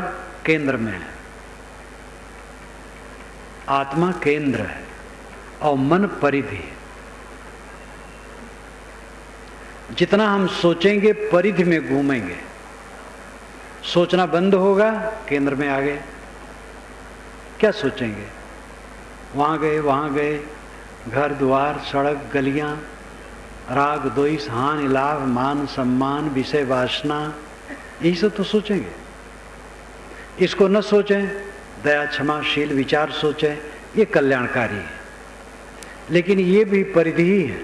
केंद्र में है। आत्मा केंद्र है और मन परिधि है। जितना हम सोचेंगे परिधि में घूमेंगे, सोचना बंद होगा केंद्र में आ गए। क्या सोचेंगे? वहां गए, घर द्वार सड़क गलियां, राग द्वेष हानि लाभ मान सम्मान विषय वासना, यही सब तो सोचेंगे। इसको न सोचें, दया क्षमाशील विचार सोचें, ये कल्याणकारी है। लेकिन ये भी परिधि ही है।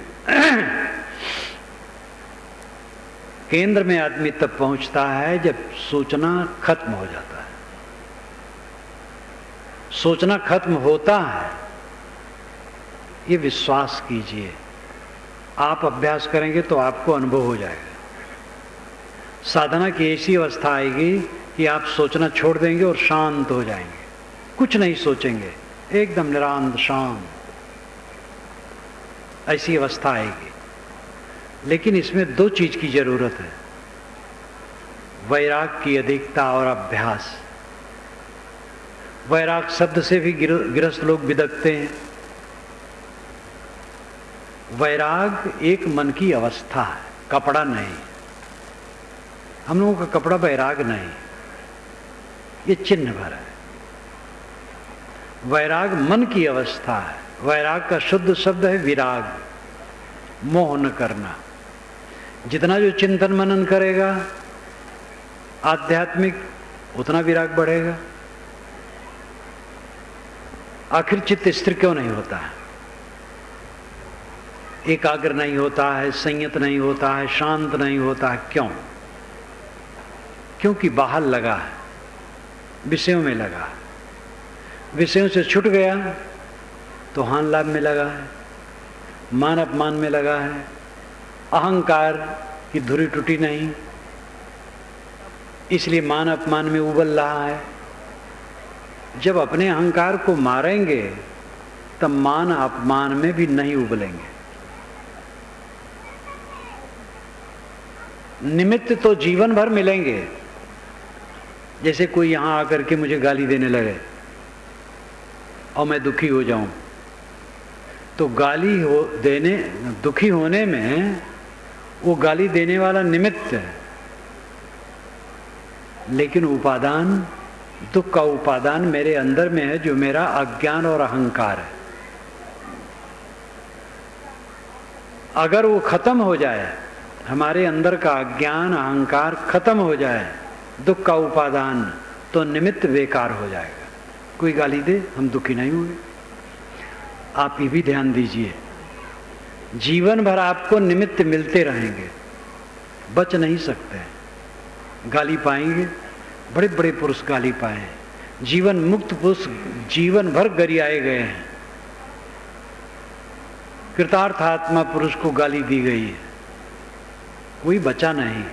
केंद्र में आदमी तब पहुंचता है जब सोचना खत्म हो जाता है। सोचना खत्म होता है, ये विश्वास कीजिए। आप अभ्यास करेंगे तो आपको अनुभव हो जाएगा। साधना की ऐसी अवस्था आएगी कि आप सोचना छोड़ देंगे और शांत हो जाएंगे, कुछ नहीं सोचेंगे, एकदम निरांत शांत, ऐसी अवस्था आएगी। लेकिन इसमें दो चीज की जरूरत है, वैराग की अधिकता और अभ्यास। वैराग शब्द से भी गृहस्थ लोग बिदकते हैं। वैराग एक मन की अवस्था है, कपड़ा नहीं। हम लोगों का कपड़ा वैराग नहीं, ये चिन्ह भर है। वैराग मन की अवस्था है। वैराग का शुद्ध शब्द है विराग, मोह न करना। जितना जो चिंतन मनन करेगा आध्यात्मिक, उतना विराग बढ़ेगा। आखिर चित्त स्थिर क्यों नहीं होता है? एकाग्र नहीं होता है, संयत नहीं होता है, शांत नहीं होता है। क्यों? क्योंकि बाहर लगा है, विषयों में लगा है। विषयों से छूट गया तो हान लाभ में लगा है, मान अपमान में लगा है, अहंकार की धुरी टूटी नहीं, इसलिए मान अपमान में उबल रहा है। जब अपने अहंकार को मारेंगे तब मान अपमान में भी नहीं उबलेंगे। निमित्त तो जीवन भर मिलेंगे। जैसे कोई यहां आकर के मुझे गाली देने लगे और मैं दुखी हो जाऊं, तो दुखी होने में वो गाली देने वाला निमित्त है, लेकिन उपादान, दुख का उपादान मेरे अंदर में है, जो मेरा अज्ञान और अहंकार है। अगर वो खत्म हो जाए, हमारे अंदर का अज्ञान अहंकार खत्म हो जाए, दुख का उपादान, तो निमित्त बेकार हो जाएगा। कोई गाली दे, हम दुखी नहीं होंगे। आप ये भी ध्यान दीजिए, जीवन भर आपको निमित्त मिलते रहेंगे, बच नहीं सकते। गाली पाएंगे, बड़े बड़े पुरुष गाली पाए, जीवन मुक्त पुरुष जीवन भर गरियाए गए हैं। कृतार्थ आत्मा पुरुष को गाली दी गई है, कोई बचा नहीं।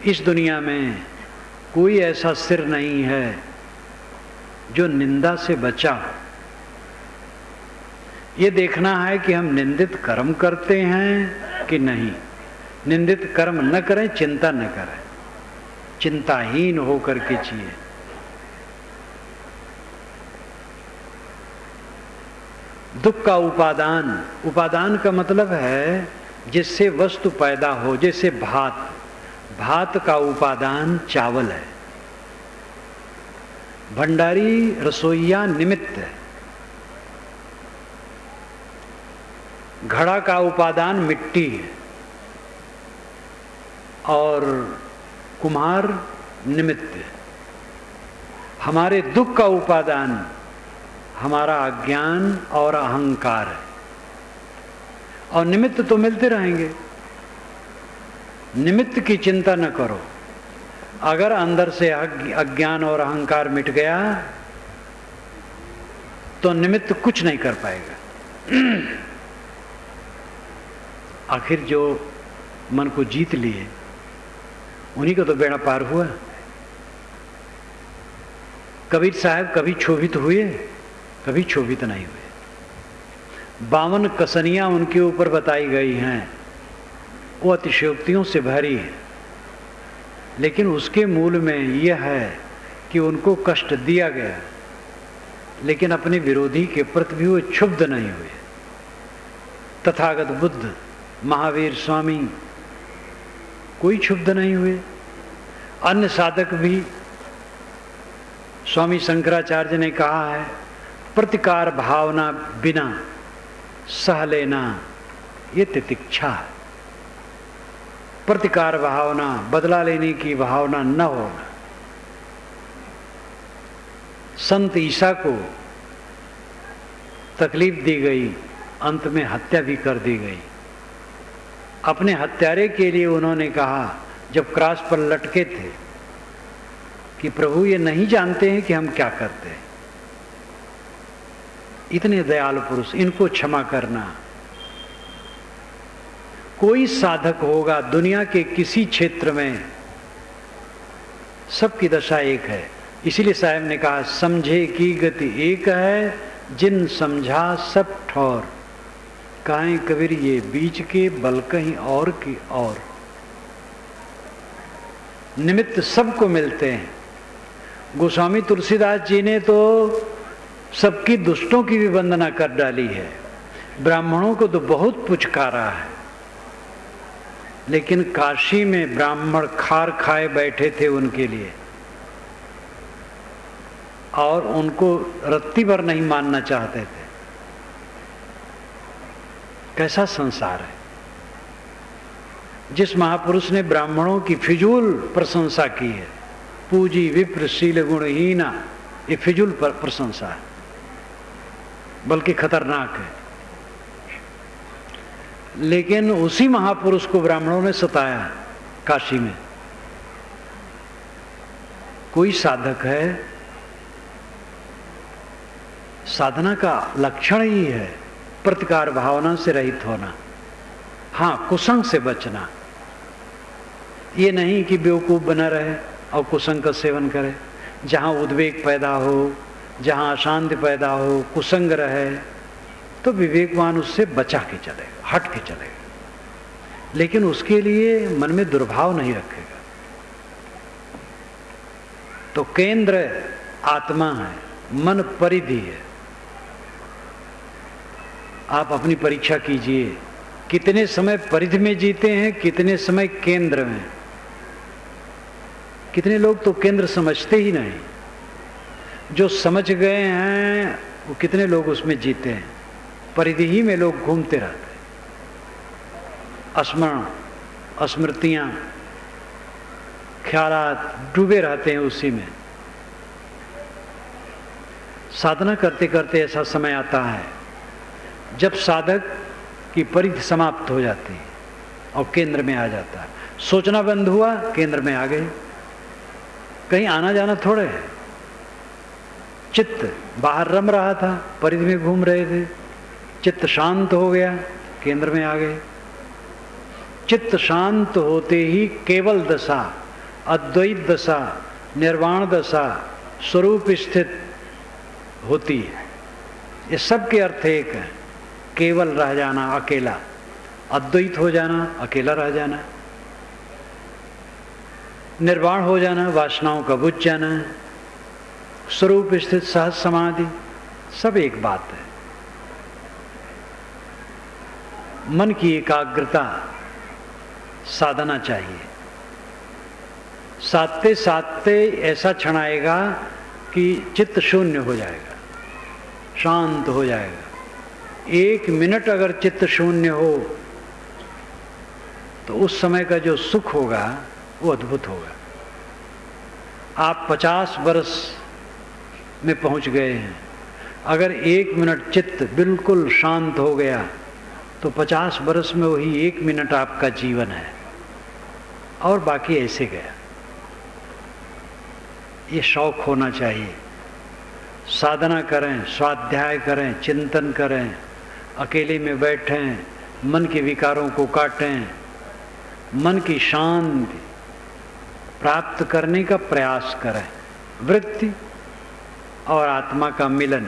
इस दुनिया में कोई ऐसा सिर नहीं है जो निंदा से बचा। ये देखना है कि हम निंदित कर्म करते हैं कि नहीं। निंदित कर्म न करें, चिंता न करें, चिंताहीन होकर के जिए। दुख का उपादान, उपादान का मतलब है जिससे वस्तु पैदा हो। जैसे भात, भात का उपादान चावल है, भंडारी रसोईया निमित्त है। घड़ा का उपादान मिट्टी है और कुम्हार निमित्त है। हमारे दुख का उपादान हमारा अज्ञान और अहंकार है, और निमित्त तो मिलते रहेंगे। निमित्त की चिंता न करो। अगर अंदर से अज्ञान और अहंकार मिट गया तो निमित्त कुछ नहीं कर पाएगा। आखिर जो मन को जीत लिए उन्हीं का तो बेड़ा पार हुआ। कबीर साहब कभी क्षोभित हुए, कभी क्षोभित नहीं हुए। 52 कसनियां उनके ऊपर बताई गई हैं, वो अतिशयोक्तियों से भरी है, लेकिन उसके मूल में यह है कि उनको कष्ट दिया गया, लेकिन अपने विरोधी के प्रति भी वो क्षुब्ध नहीं हुए। तथागत बुद्ध, महावीर स्वामी कोई क्षुब्ध नहीं हुए। अन्य साधक भी, स्वामी शंकराचार्य ने कहा है, प्रतिकार भावना बिना सह लेना ये तितिक्षा है। प्रतिकार भावना, बदला लेने की भावना न होना। संत ईसा को तकलीफ दी गई, अंत में हत्या भी कर दी गई। अपने हत्यारे के लिए उन्होंने कहा, जब क्रॉस पर लटके थे, कि प्रभु ये नहीं जानते हैं कि हम क्या करते हैं। इतने दयालु पुरुष, इनको क्षमा करना। कोई साधक होगा दुनिया के किसी क्षेत्र में, सबकी दशा एक है। इसीलिए साहब ने कहा, समझे की गति एक है, जिन समझा सब ठौर। काहे कबीर ये बीच के बल कहीं और की और। निमित्त सबको मिलते हैं, गोस्वामी तुलसीदास जी ने तो सबकी दुष्टों की भी वंदना कर डाली है, ब्राह्मणों को तो बहुत पुचकारा है, लेकिन काशी में ब्राह्मण खार खाए बैठे थे उनके लिए और उनको रत्ती भर नहीं मानना चाहते थे। कैसा संसार है। जिस महापुरुष ने ब्राह्मणों की फिजूल प्रशंसा की है, पूजी विप्र शील गुणहीना, ये फिजूल प्रशंसा है, बल्कि खतरनाक है। लेकिन उसी महापुरुष को ब्राह्मणों ने सताया काशी में। कोई साधक है, साधना का लक्षण ही है प्रतिकार भावना से रहित होना, हाँ कुसंग से बचना। ये नहीं कि बेवकूफ बना रहे और कुसंग का सेवन करे। जहाँ उद्वेग पैदा हो, जहाँ अशांति पैदा हो, कुसंग रहे, तो विवेकवान उससे बचा के चलेगा, हट के चलेगा, लेकिन उसके लिए मन में दुर्भाव नहीं रखेगा। तो केंद्र आत्मा है, मन परिधि है। आप अपनी परीक्षा कीजिए, कितने समय परिधि में जीते हैं, कितने समय केंद्र में। कितने लोग तो केंद्र समझते ही नहीं, जो समझ गए हैं वो कितने लोग उसमें जीते हैं। परिधि ही में लोग घूमते रहते हैं, स्मरण स्मृतियां ख्यालात डूबे रहते हैं उसी में। साधना करते करते ऐसा समय आता है जब साधक की परिधि समाप्त हो जाती है और केंद्र में आ जाता है। सोचना बंद हुआ, केंद्र में आ गए। कहीं आना जाना थोड़े है। चित्त बाहर रम रहा था, परिधि में घूम रहे थे, चित्त शांत हो गया, केंद्र में आ गए। चित्त शांत होते ही केवल दशा, अद्वैत दशा, निर्वाण दशा, स्वरूप स्थित होती है। ये सब के अर्थ एक है। केवल रह जाना, अकेला, अद्वैत हो जाना, अकेला रह जाना, निर्वाण हो जाना, वासनाओं का बुझ जाना, स्वरूप स्थित सहज समाधि, सब एक बात है। मन की एकाग्रता साधना चाहिए। साधते साधते ऐसा क्षण आएगा कि चित्त शून्य हो जाएगा, शांत हो जाएगा। 1 मिनट अगर चित्त शून्य हो तो उस समय का जो सुख होगा वो अद्भुत होगा। आप 50 वर्ष में पहुंच गए हैं, अगर 1 मिनट चित्त बिल्कुल शांत हो गया तो 50 वर्ष में वही 1 मिनट आपका जीवन है और बाकी ऐसे गया। ये शौक होना चाहिए। साधना करें, स्वाध्याय करें, चिंतन करें, अकेले में बैठें, मन के विकारों को काटें, मन की शांति प्राप्त करने का प्रयास करें। वृत्ति और आत्मा का मिलन।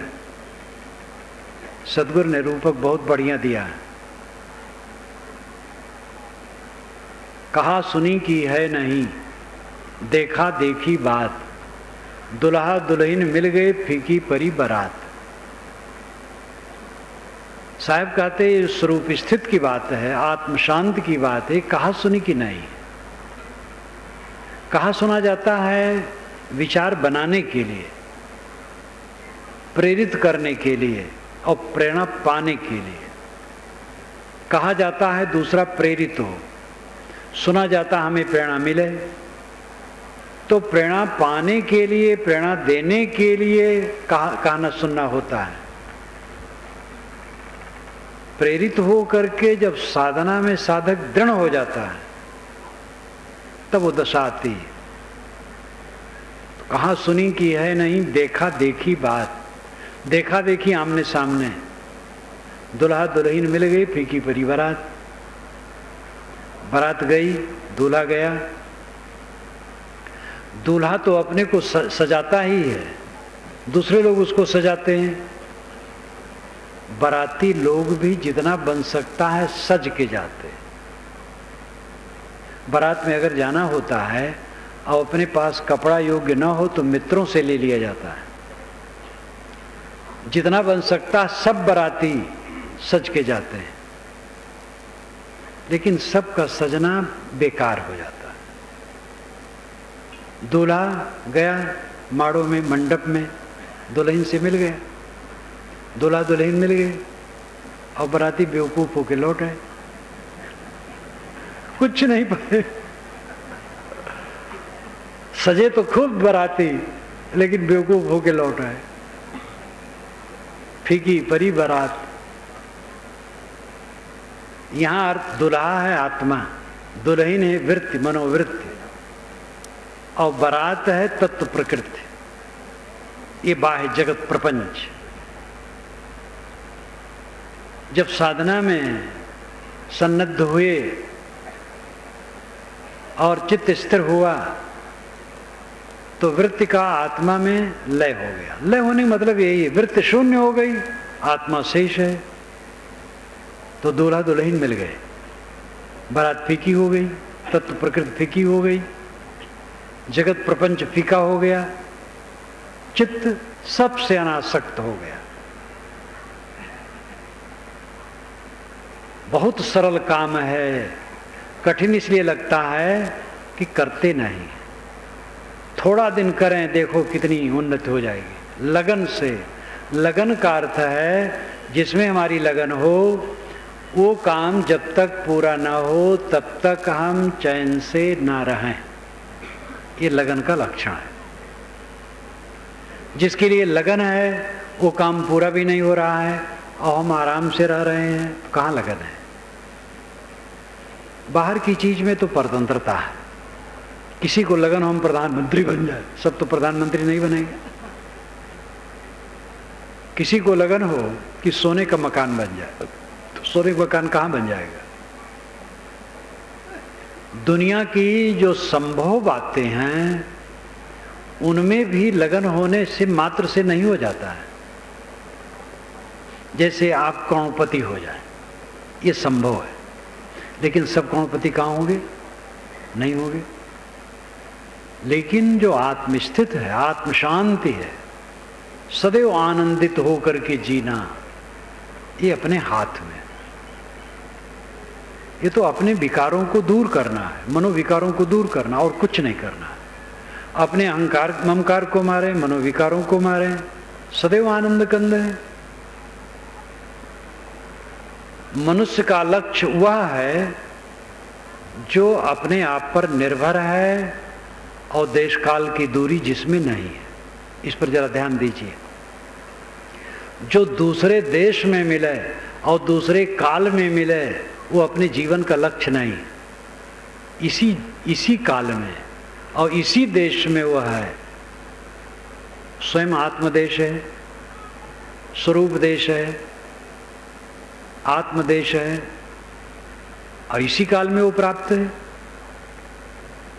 सद्गुरु ने रूपक बहुत बढ़िया दिया है। कहा सुनी की है नहीं, देखा देखी बात, दुल्हा दुल्हन मिल गए फीकी परी बारात। साहब कहते ये स्वरूप स्थित की बात है, आत्म शांत की बात है, कहा सुनी की नहीं। कहा सुना जाता है विचार बनाने के लिए, प्रेरित करने के लिए और प्रेरणा पाने के लिए। कहा जाता है दूसरा प्रेरित हो, सुना जाता हमें प्रेरणा मिले। तो प्रेरणा पाने के लिए, प्रेरणा देने के लिए कहना सुनना होता है। प्रेरित हो करके जब साधना में साधक दृढ़ हो जाता है तब वो दशा आती है। तो कहाँ सुनी की है नहीं, देखा देखी बात। देखा देखी आमने सामने, दुल्हा दुल्हन मिल गई फीकी परी बारात। बारात गई, दूल्हा गया। दूल्हा तो अपने को सजाता ही है, दूसरे लोग उसको सजाते हैं। बाराती लोग भी जितना बन सकता है सज के जाते हैं। बारात में अगर जाना होता है और अपने पास कपड़ा योग्य न हो तो मित्रों से ले लिया जाता है। जितना बन सकता सब बाराती सज के जाते हैं, लेकिन सबका सजना बेकार हो जाता है। दूल्हा गया माड़ों में, मंडप में, दुल्हन से मिल गया, दूल्हा दुल्हन मिल गए और बाराती बेवकूफ होके लौट आए, कुछ नहीं पाए। सजे तो खूब बाराती, लेकिन बेवकूफ होके लौट आए। फीकी परी बारात। यहां अर्थ दुल्हा है आत्मा, दुल्हन है वृत्ति, मनोवृत्ति, और बारात है तत्व प्रकृति, ये बाह्य जगत प्रपंच। जब साधना में सन्नद्ध हुए और चित्त स्थिर हुआ तो वृत्ति का आत्मा में लय हो गया। लय होने का मतलब यही है, वृत्ति शून्य हो गई, आत्मा शेष है। तो दूल्हा दुल्हन मिल गए, बारात फीकी हो गई, तत्व प्रकृति फीकी हो गई, जगत प्रपंच फीका हो गया, चित्त सबसे अनासक्त हो गया। बहुत सरल काम है, कठिन इसलिए लगता है कि करते नहीं। थोड़ा दिन करें, देखो कितनी उन्नति हो जाएगी। लगन से, लगन का अर्थ है जिसमें हमारी लगन हो, वो काम जब तक पूरा ना हो तब तक हम चैन से ना रहें। ये लगन का लक्षण है। जिसके लिए लगन है वो काम पूरा भी नहीं हो रहा है और हम आराम से रह रहे हैं, तो कहाँ लगन है? बाहर की चीज में तो परतंत्रता है। किसी को लगन हम प्रधानमंत्री बन जाए, सब तो प्रधानमंत्री नहीं बनेंगे। किसी को लगन हो कि सोने का मकान बन जाए, तो सोने का मकान कहां बन जाएगा? दुनिया की जो संभव बातें हैं उनमें भी लगन होने से मात्र से नहीं हो जाता है। जैसे आप करोड़पति हो जाए, ये संभव है, लेकिन सब करोड़पति कहां होंगे? नहीं होंगे। लेकिन जो आत्मस्थित है, आत्म शांति है, सदैव आनंदित होकर के जीना, ये अपने हाथ में। ये तो अपने विकारों को दूर करना है, मनोविकारों को दूर करना, और कुछ नहीं करना है। अपने अहंकार ममकार को मारे, मनोविकारों को मारे, सदैव आनंद कंद है। मनुष्य का लक्ष्य वह है जो अपने आप पर निर्भर है और देश काल की दूरी जिसमें नहीं है। इस पर जरा ध्यान दीजिए। जो दूसरे देश में मिले और दूसरे काल में मिले वो अपने जीवन का लक्ष्य नहीं। इसी काल में और इसी देश में वह है। स्वयं आत्मदेश है, स्वरूप देश है, आत्मदेश है, और इसी काल में वो प्राप्त है।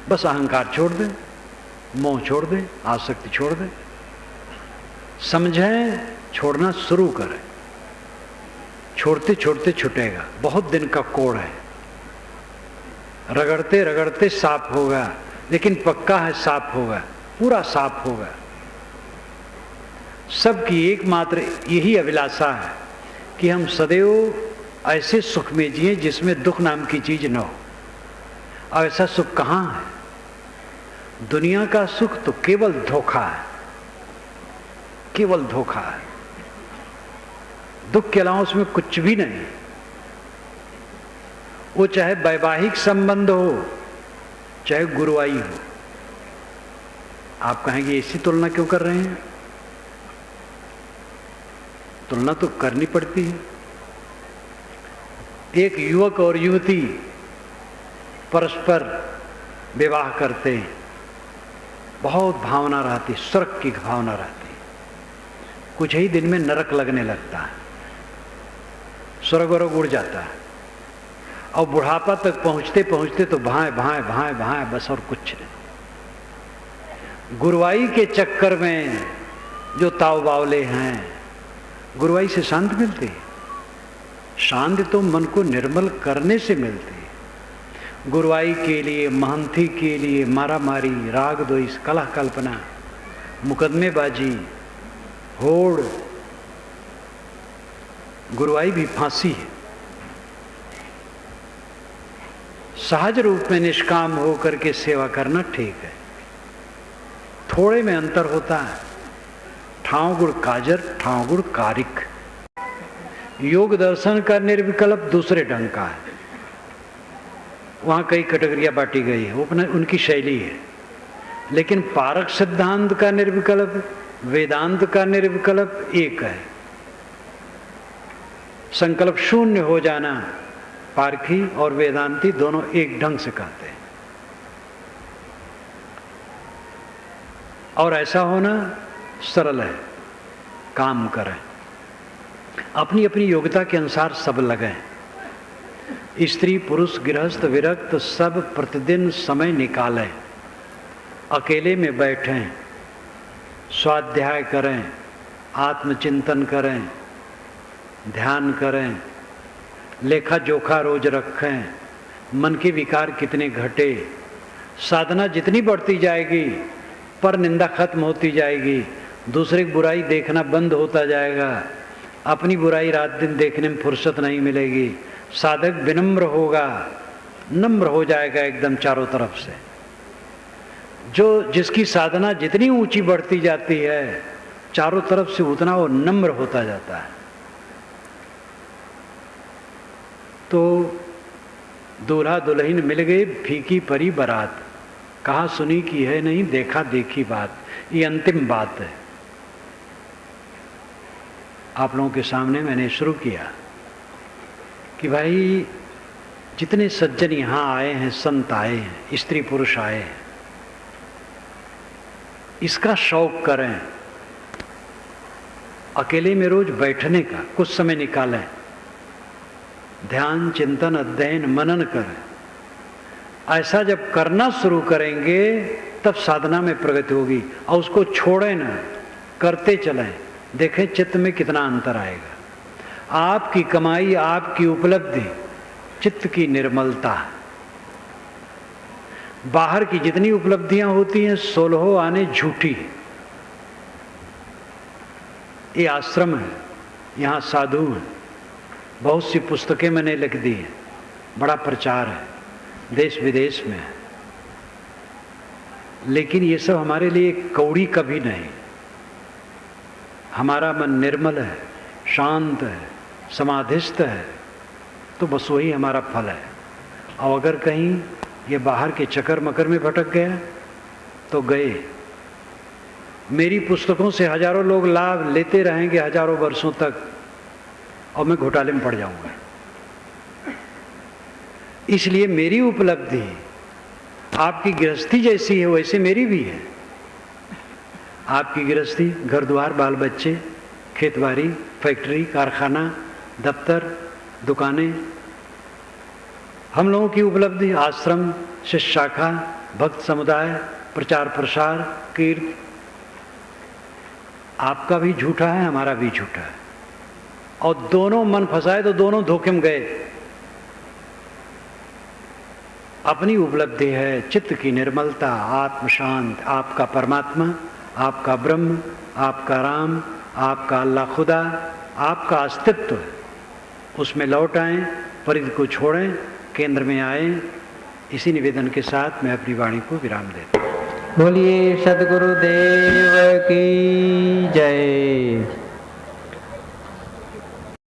बस अहंकार छोड़ दे, मोह छोड़ दे, आसक्ति छोड़ दे, समझें, छोड़ना शुरू करें। छोड़ते छोड़ते छूटेगा। बहुत दिन का कोड़ है, रगड़ते रगड़ते साफ होगा, लेकिन पक्का है साफ होगा, पूरा साफ होगा। सबकी एकमात्र यही अभिलाषा है कि हम सदैव ऐसे सुख में जिए जिसमें दुख नाम की चीज न हो। और ऐसा सुख कहां है? दुनिया का सुख तो केवल धोखा है, केवल धोखा है। दुख के अलावा उसमें कुछ भी नहीं। वो चाहे वैवाहिक संबंध हो, चाहे गुरुवाई हो। आप कहेंगे ऐसी तुलना क्यों कर रहे हैं? तुलना तो करनी पड़ती है। एक युवक और युवती परस्पर विवाह करते हैं, बहुत भावना रहती, स्वर्ग की भावना रहती। कुछ ही दिन में नरक लगने लगता है, स्वर्ग और उड़ जाता है, और बुढ़ापा तक पहुंचते पहुंचते तो भाएं भाएं भाएं भाएं, बस और कुछ नहीं। गुरुवाई के चक्कर में जो ताव बावले हैं, गुरुवाई से शांति मिलती है। शांति तो मन को निर्मल करने से मिलती है। गुरुवाई के लिए, महंती के लिए मारामारी, राग द्वेष, कलह कल्पना, मुकदमेबाजी, होड़। गुरुवाई भी फांसी है। सहज रूप में निष्काम होकर के सेवा करना ठीक है। थोड़े में अंतर होता है। ठाव गुण काजर, ठाव गुण कारिक। योग दर्शन का निर्विकल्प दूसरे ढंग का है। वहां कई कैटेगरियां बांटी गई है, वो उनकी शैली है। लेकिन पारक सिद्धांत का निर्विकल्प, वेदांत का निर्विकल्प एक है। संकल्प शून्य हो जाना पारखी और वेदांती दोनों एक ढंग से कहते हैं। और ऐसा होना सरल है। काम करें, अपनी अपनी योग्यता के अनुसार सब लगें। स्त्री पुरुष गृहस्थ विरक्त सब प्रतिदिन समय निकालें। अकेले में बैठें, स्वाध्याय करें, आत्मचिंतन करें, ध्यान करें, लेखा जोखा रोज रखें। मन के विकार कितने घटे। साधना जितनी बढ़ती जाएगी पर निंदा खत्म होती जाएगी, दूसरे की बुराई देखना बंद होता जाएगा, अपनी बुराई रात दिन देखने में फुर्सत नहीं मिलेगी। साधक विनम्र होगा, नम्र हो जाएगा एकदम चारों तरफ से। जो जिसकी साधना जितनी ऊंची बढ़ती जाती है चारों तरफ से उतना वो नम्र होता जाता है। तो दूल्हा दुल्हन मिल गए, फीकी परी बारात, कहा सुनी की है नहीं, देखा देखी बात। ये अंतिम बात है। आप लोगों के सामने मैंने शुरू किया कि भाई जितने सज्जन यहाँ आए हैं, संत आए हैं, स्त्री पुरुष आए हैं, इसका शौक करें। अकेले में रोज बैठने का कुछ समय निकालें, ध्यान चिंतन अध्ययन मनन करें। ऐसा जब करना शुरू करेंगे तब साधना में प्रगति होगी। और उसको छोड़ें ना, करते चलें, देखें चित्त में कितना अंतर आएगा। आपकी कमाई, आपकी उपलब्धि चित्त की निर्मलता। बाहर की जितनी उपलब्धियां होती हैं 16 आने झूठी। ये आश्रम है, यहाँ साधु हैं, बहुत सी पुस्तकें मैंने लिख दी हैं, बड़ा प्रचार है, देश विदेश में है। लेकिन ये सब हमारे लिए कौड़ी कभी नहीं। हमारा मन निर्मल है, शांत है, समाधिस्थ है, तो बस वही हमारा फल है। और अगर कहीं ये बाहर के चक्कर मकर में भटक गया तो गए। मेरी पुस्तकों से हजारों लोग लाभ लेते रहेंगे हजारों वर्षों तक, और मैं घोटाले में पड़ जाऊंगा। इसलिए मेरी उपलब्धि आपकी गृहस्थी जैसी है वैसे मेरी भी है। आपकी गृहस्थी घर द्वार, बाल बच्चे, खेतबाड़ी, फैक्ट्री, कारखाना, दफ्तर, दुकानें। हम लोगों की उपलब्धि आश्रम, शिष्य शाखा, भक्त समुदाय, प्रचार प्रसार, कीर्त। आपका भी झूठा है, हमारा भी झूठा है, और दोनों मन फंसाए तो दोनों धोखे में गए। अपनी उपलब्धि है चित्त की निर्मलता, आत्म शांत, आपका परमात्मा, आपका ब्रह्म, आपका राम, आपका अल्लाह खुदा, आपका अस्तित्व। उसमें लौट आएं, परिधि को छोड़ें, केंद्र में आएं। इसी निवेदन के साथ मैं अपनी वाणी को विराम देता हूँ। बोलिए सद्गुरुदेव की जय।